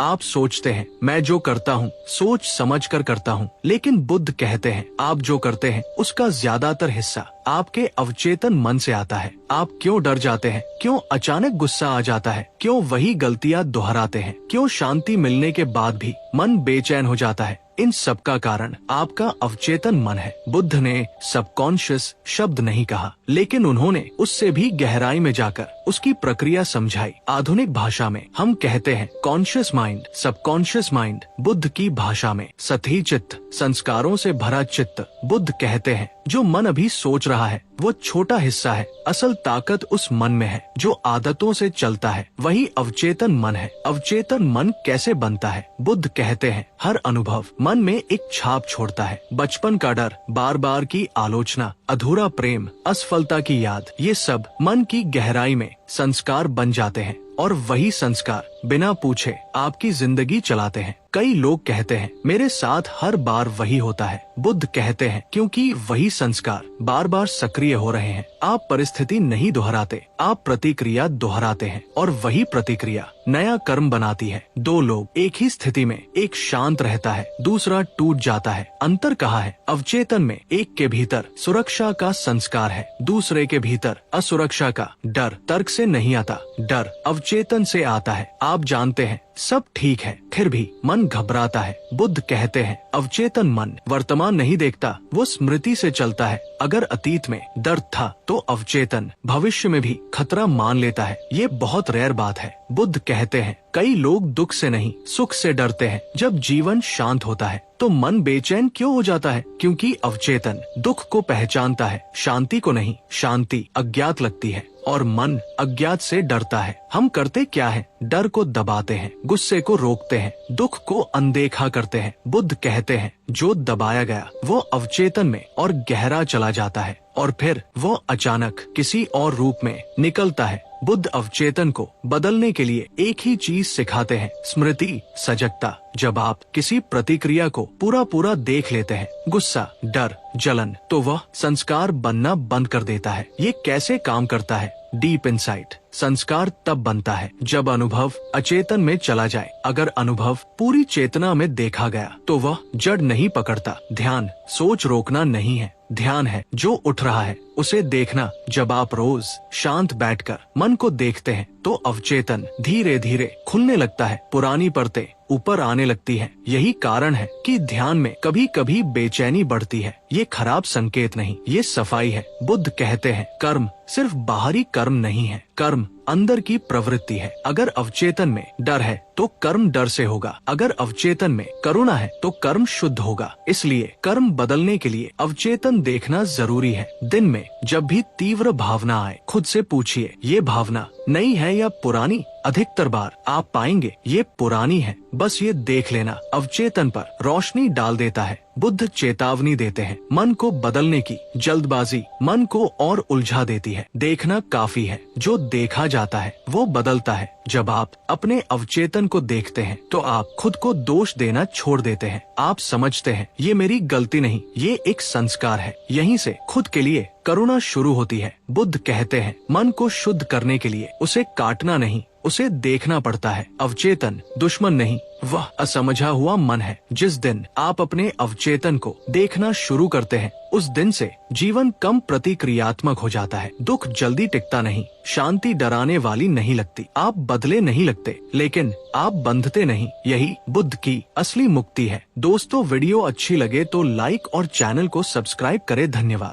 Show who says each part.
Speaker 1: आप सोचते हैं मैं जो करता हूँ सोच समझ कर करता हूँ, लेकिन बुद्ध कहते हैं आप जो करते हैं उसका ज्यादातर हिस्सा आपके अवचेतन मन से आता है। आप क्यों डर जाते हैं, क्यों अचानक गुस्सा आ जाता है, क्यों वही गलतियाँ दोहराते हैं, क्यों शांति मिलने के बाद भी मन बेचैन हो जाता है, इन सब का कारण आपका अवचेतन मन है। बुद्ध ने सबकॉन्शियस शब्द नहीं कहा, लेकिन उन्होंने उससे भी गहराई में जाकर उसकी प्रक्रिया समझाई। आधुनिक भाषा में हम कहते हैं conscious mind, subconscious mind. Buddha की भाषा में सतही चित्त, संस्कारों से भरा चित्त। बुद्ध कहते हैं जो मन अभी सोच रहा है वो छोटा हिस्सा है, असल ताकत उस मन में है जो आदतों से चलता है, वही अवचेतन मन है। अवचेतन मन कैसे बनता है? बुद्ध कहते हैं हर अनुभव मन में एक छाप छोड़ता है। बचपन का डर, बार बार की आलोचना, अधूरा प्रेम, असफलता की याद, ये सब मन की गहराई में संस्कार बन जाते हैं और वही संस्कार बिना पूछे आपकी जिंदगी चलाते हैं। कई लोग कहते हैं मेरे साथ हर बार वही होता है। बुद्ध कहते हैं क्योंकि वही संस्कार बार बार सक्रिय हो रहे हैं। आप परिस्थिति नहीं दोहराते, आप प्रतिक्रिया दोहराते हैं और वही प्रतिक्रिया नया कर्म बनाती है। दो लोग एक ही स्थिति में, एक शांत रहता है, दूसरा टूट जाता है। अंतर कहाँ है? अवचेतन में एक के भीतर सुरक्षा का संस्कार है, दूसरे के भीतर असुरक्षा का डर। तर्क से नहीं आता डर, अवचेतन से आता है। आप जानते हैं सब ठीक है, फिर भी मन घबराता है। बुद्ध कहते हैं अवचेतन मन वर्तमान नहीं देखता, वो स्मृति से चलता है। अगर अतीत में दर्द था तो अवचेतन भविष्य में भी खतरा मान लेता है। ये बहुत रेयर बात है। बुद्ध कहते हैं कई लोग दुख से नहीं सुख से डरते हैं। जब जीवन शांत होता है तो मन बेचैन क्यों हो जाता है? क्योंकि अवचेतन दुख को पहचानता है, शांति को नहीं। शांति अज्ञात लगती है और मन अज्ञात से डरता है। हम करते क्या है? डर को दबाते हैं, गुस्से को रोकते हैं, दुख को अनदेखा करते हैं। बुद्ध कहते हैं जो दबाया गया वो अवचेतन में और गहरा चला जाता है और फिर वो अचानक किसी और रूप में निकलता है। बुद्ध अवचेतन को बदलने के लिए एक ही चीज सिखाते हैं, स्मृति, सजगता। जब आप किसी प्रतिक्रिया को पूरा देख लेते हैं, गुस्सा, डर, जलन, तो वह संस्कार बनना बंद कर देता है। ये कैसे काम करता है? Deep insight. संस्कार तब बनता है जब अनुभव अचेतन में चला जाए। अगर अनुभव पूरी चेतना में देखा गया तो वह जड़ नहीं पकड़ता। ध्यान सोच रोकना नहीं है, ध्यान है जो उठ रहा है उसे देखना। जब आप रोज शांत बैठकर मन को देखते हैं तो अवचेतन धीरे धीरे खुलने लगता है, पुरानी परतें ऊपर आने लगती है। यही कारण है कि ध्यान में कभी कभी बेचैनी बढ़ती है। ये खराब संकेत नहीं, ये सफाई है। बुद्ध कहते हैं कर्म सिर्फ बाहरी कर्म नहीं है, कर्म अंदर की प्रवृत्ति है। अगर अवचेतन में डर है तो कर्म डर से होगा, अगर अवचेतन में करुणा है तो कर्म शुद्ध होगा। इसलिए कर्म बदलने के लिए अवचेतन देखना जरूरी है। दिन में जब भी तीव्र भावना आए खुद से पूछिए ये भावना नई है या पुरानी? अधिकतर बार आप पाएंगे ये पुरानी है। बस ये देख लेना अवचेतन पर रोशनी डाल देता है। बुद्ध चेतावनी देते हैं मन को बदलने की जल्दबाजी मन को और उलझा देती है। देखना काफी है, जो देखा जाता है वो बदलता है। जब आप अपने अवचेतन को देखते हैं तो आप खुद को दोष देना छोड़ देते हैं। आप समझते हैं ये मेरी गलती नहीं, ये एक संस्कार है। यहीं से खुद के लिए करुणा शुरू होती है। बुद्ध कहते हैं मन को शुद्ध करने के लिए उसे काटना नहीं, उसे देखना पड़ता है। अवचेतन दुश्मन नहीं, वह असमझा हुआ मन है। जिस दिन आप अपने अवचेतन को देखना शुरू करते हैं उस दिन से जीवन कम प्रतिक्रियात्मक हो जाता है। दुख जल्दी टिकता नहीं, शांति डराने वाली नहीं लगती। आप बदले नहीं लगते, लेकिन आप बंधते नहीं। यही बुद्ध की असली मुक्ति है। दोस्तों वीडियो अच्छी लगे तो लाइक और चैनल को सब्सक्राइब करें। धन्यवाद।